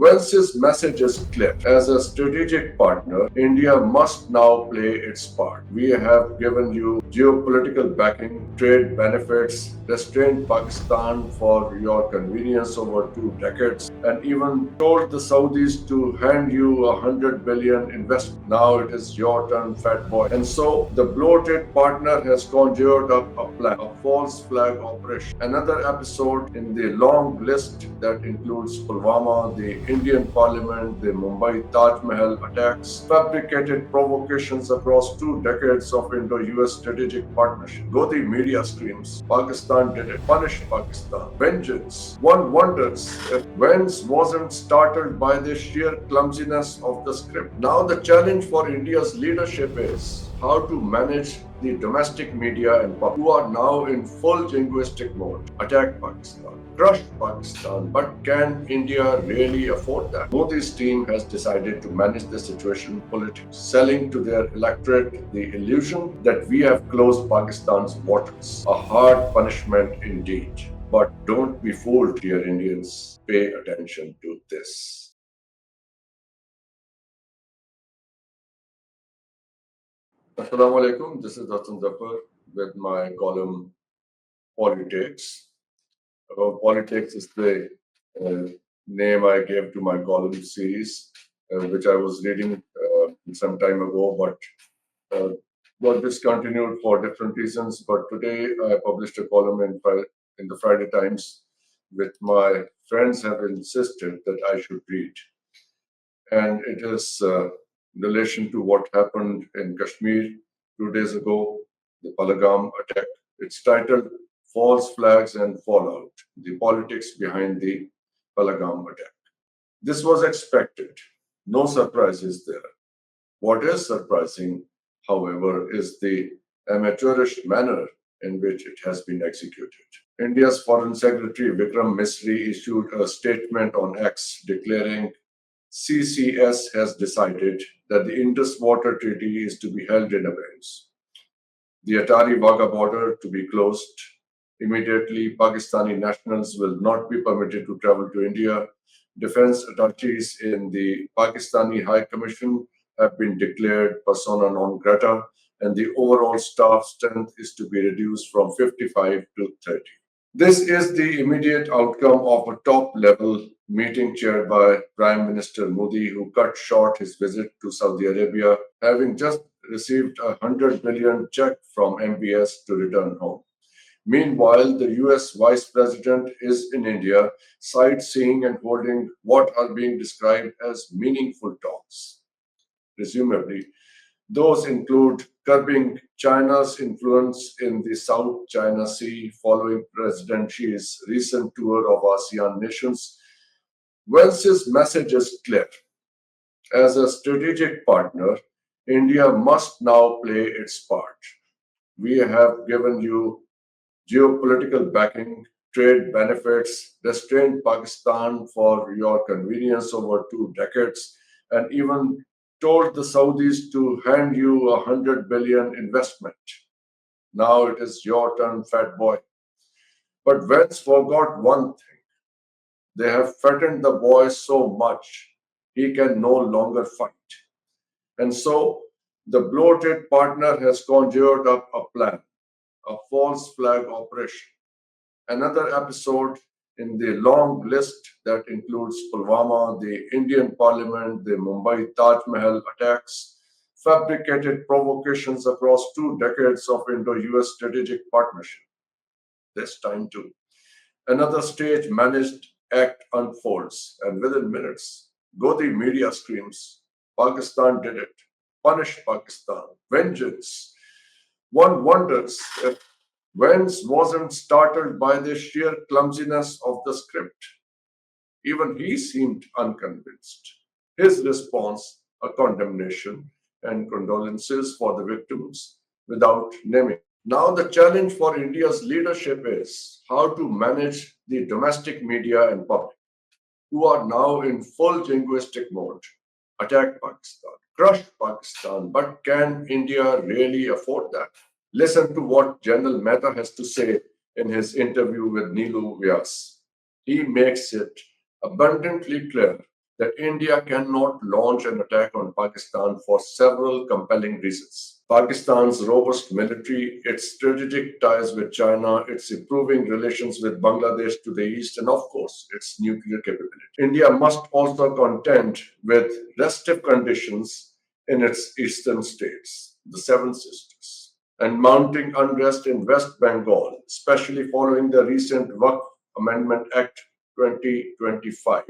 Once his message is clear, as a strategic partner, India must now play its part. We have given you geopolitical backing, trade benefits, restrained Pakistan for your convenience over 2 decades, and even told the Saudis to hand you $100 billion investment. Now it is your turn, fat boy. And so the bloated partner has conjured up a plan, a false flag operation. Another episode in the long list that includes Pulwama, the Indian Parliament, the Mumbai Taj Mahal attacks, fabricated provocations across 2 decades of Indo-US strategic partnership. Go the media screams, Pakistan did it, punish Pakistan, vengeance. One wonders if Vance wasn't startled by the sheer clumsiness of the script. Now the challenge for India's leadership is how to manage the domestic media and public, who are now in full jingoistic mode. Attack Pakistan, crush Pakistan, but can India really afford that? Modi's team has decided to manage the situation politically, selling to their electorate the illusion that we have closed Pakistan's waters. A hard punishment indeed. But don't be fooled, dear Indians. Pay attention to this. Assalamu alaikum. This is Hassan Zafar with my column POLiTAKES. POLiTAKES is the name I gave to my column series, which I was reading some time ago, but got discontinued for different reasons. But today I published a column in the Friday Times, which my friends have insisted that I should read. And it is in relation to what happened in Kashmir 2 days ago, the Palagam attack. It's titled False Flags and Fallout, the politics behind the Palagam attack. This was expected. No surprises there. What is surprising, however, is the amateurish manner in which it has been executed. India's Foreign Secretary Vikram Misri issued a statement on X declaring CCS has decided that the Indus Waters Treaty is to be held in abeyance. The Attari-Wagah border to be closed. Immediately, Pakistani nationals will not be permitted to travel to India. Defense attaches in the Pakistani High Commission have been declared persona non grata, and the overall staff strength is to be reduced from 55 to 30. This is the immediate outcome of a top-level meeting chaired by Prime Minister Modi, who cut short his visit to Saudi Arabia, having just received a $100 billion check from MBS to return home. Meanwhile, the US Vice President is in India, sightseeing and holding what are being described as meaningful talks. Presumably, those include curbing China's influence in the South China Sea following President Xi's recent tour of ASEAN nations. Vance's message is clear. As a strategic partner, India must now play its part. We have given you geopolitical backing, trade benefits, restrained Pakistan for your convenience over 2 decades, and even told the Saudis to hand you $100 billion investment. Now it is your turn, fat boy. But Vance forgot one thing. They have fattened the boy so much, he can no longer fight. And so the bloated partner has conjured up a plan, a false flag operation. Another episode in the long list that includes Pulwama, the Indian Parliament, the Mumbai Taj Mahal attacks, fabricated provocations across 2 decades of Indo-US strategic partnership. This time too. Another stage managed act unfolds, and within minutes, go the media screams, Pakistan did it, punish Pakistan, vengeance. One wonders if Vance wasn't startled by the sheer clumsiness of the script. Even he seemed unconvinced. His response, a condemnation and condolences for the victims without naming. Now the challenge for India's leadership is how to manage the domestic media and public, who are now in full jingoistic mode. Attack Pakistan, crush Pakistan, but can India really afford that? Listen to what General Mehta has to say in his interview with Neelu Vyas. He makes it abundantly clear that India cannot launch an attack on Pakistan for several compelling reasons. Pakistan's robust military, its strategic ties with China, its improving relations with Bangladesh to the east, and of course, its nuclear capability. India must also contend with restive conditions in its eastern states, the Seven Sisters, and mounting unrest in West Bengal, especially following the recent Waqf Amendment Act 2025,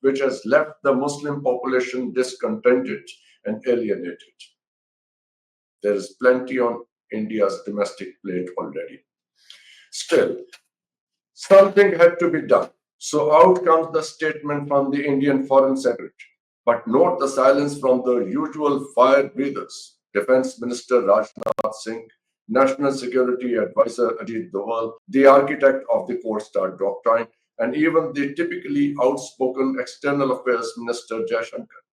which has left the Muslim population discontented and alienated. There is plenty on India's domestic plate already. Still, something had to be done. So out comes the statement from the Indian Foreign Secretary. But note the silence from the usual fire breathers. Defense Minister Rajnath Singh, National Security Advisor Ajit Doval, the architect of the Cold Star Doctrine, and even the typically outspoken External Affairs Minister Jaishankar.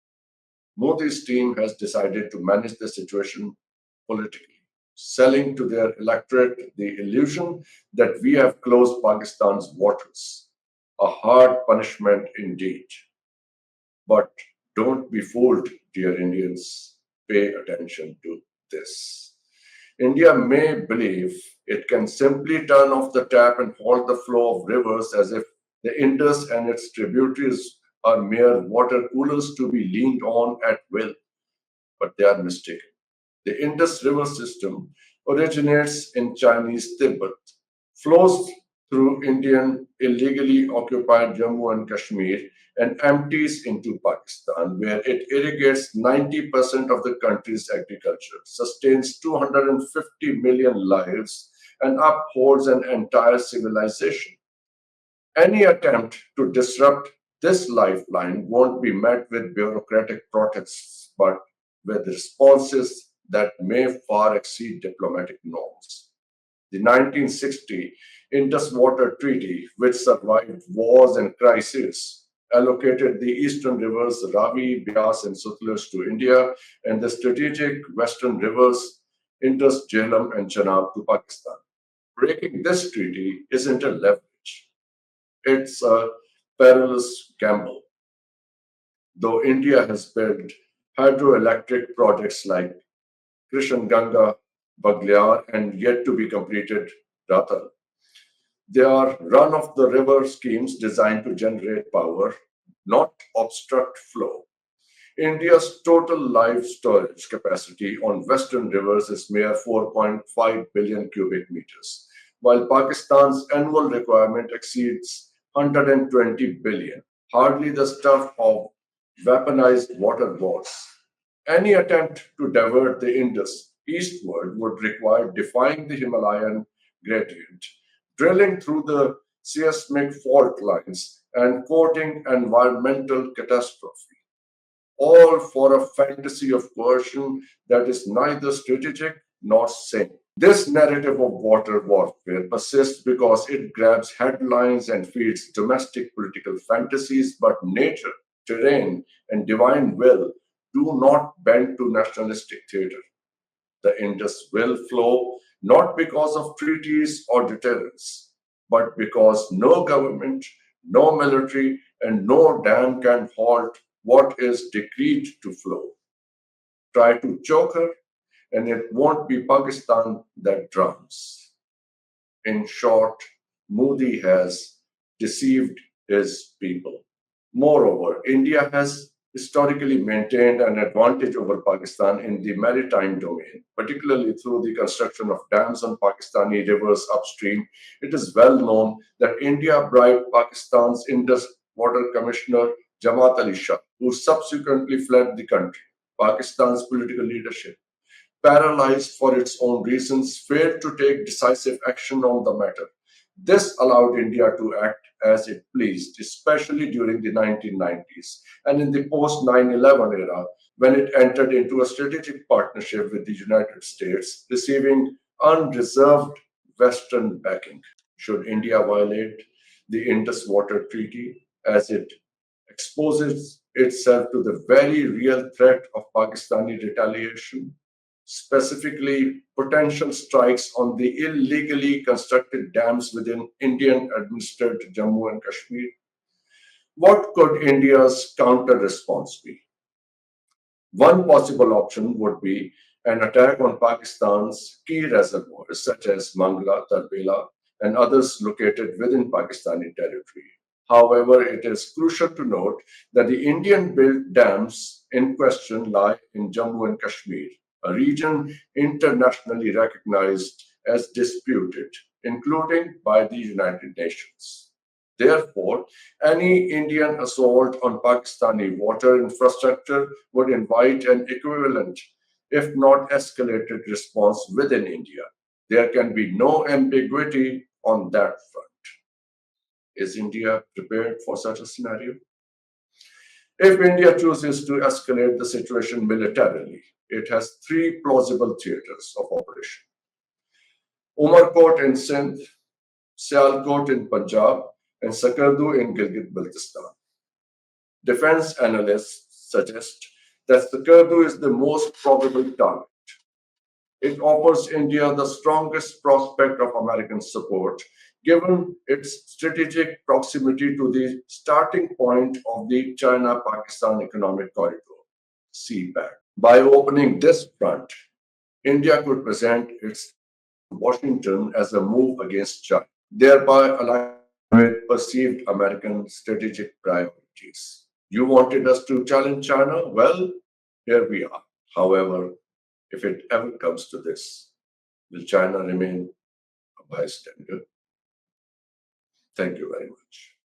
Modi's team has decided to manage the situation politically, selling to their electorate the illusion that we have closed Pakistan's waters. A hard punishment indeed. But don't be fooled, dear Indians. Pay attention to this. India may believe it can simply turn off the tap and halt the flow of rivers as if the Indus and its tributaries are mere water coolers to be leaned on at will. But they are mistaken. The Indus River system originates in Chinese Tibet, flows through Indian illegally occupied Jammu and Kashmir, and empties into Pakistan, where it irrigates 90% of the country's agriculture, sustains 250 million lives, and upholds an entire civilization. Any attempt to disrupt this lifeline won't be met with bureaucratic protests, but with responses that may far exceed diplomatic norms. The 1960 Indus Waters Treaty, which survived wars and crises, allocated the eastern rivers Ravi, Beas, and Sutlej to India, and the strategic western rivers Indus, Jhelum, and Chenab to Pakistan. Breaking this treaty isn't a leverage, it's a perilous gamble. Though India has built hydroelectric projects like Krishan Ganga, Baglyar, and yet to be completed Ratal. They are run of the river schemes designed to generate power, not obstruct flow. India's total live storage capacity on western rivers is mere 4.5 billion cubic meters, while Pakistan's annual requirement exceeds 120 billion, hardly the stuff of weaponized water wars. Any attempt to divert the Indus eastward would require defying the Himalayan gradient, drilling through the seismic fault lines, and courting environmental catastrophe, all for a fantasy of coercion that is neither strategic nor sane. This narrative of water warfare persists because it grabs headlines and feeds domestic political fantasies, but nature, terrain, and divine will do not bend to nationalistic theater. The Indus will flow not because of treaties or deterrence, but because no government, no military, and no dam can halt what is decreed to flow. Try to choke her, and it won't be Pakistan that drowns. In short, Modi has deceived his people. Moreover, India has historically maintained an advantage over Pakistan in the maritime domain, particularly through the construction of dams on Pakistani rivers upstream. It is well known that India bribed Pakistan's Indus Water Commissioner Jamaat Ali Shah, who subsequently fled the country. Pakistan's political leadership, paralyzed for its own reasons, failed to take decisive action on the matter. This allowed India to act as it pleased, especially during the 1990s and in the post 9/11 era, when it entered into a strategic partnership with the United States, receiving unreserved Western backing. Should India violate the Indus Water Treaty as it exposes itself to the very real threat of Pakistani retaliation, specifically potential strikes on the illegally constructed dams within Indian administered Jammu and Kashmir? What could India's counter response be? One possible option would be an attack on Pakistan's key reservoirs, such as Mangla, Tarbela, and others located within Pakistani territory. However, it is crucial to note that the Indian built dams in question lie in Jammu and Kashmir, a region internationally recognized as disputed, including by the United Nations. Therefore, any Indian assault on Pakistani water infrastructure would invite an equivalent, if not escalated, response within India. There can be no ambiguity on that front. Is India prepared for such a scenario? If India chooses to escalate the situation militarily, it has three plausible theaters of operation: Umarkot in Sindh, Sialkot in Punjab, and Sakardu in Gilgit-Baltistan. Defense analysts suggest that Sakardu is the most probable target. It offers India the strongest prospect of American support, given its strategic proximity to the starting point of the China Pakistan Economic Corridor, CPEC. By opening this front, India could present its Washington as a move against China, thereby aligning with perceived American strategic priorities. You wanted us to challenge China? Well, here we are. However, if it ever comes to this, will China remain a bystander? Thank you very much.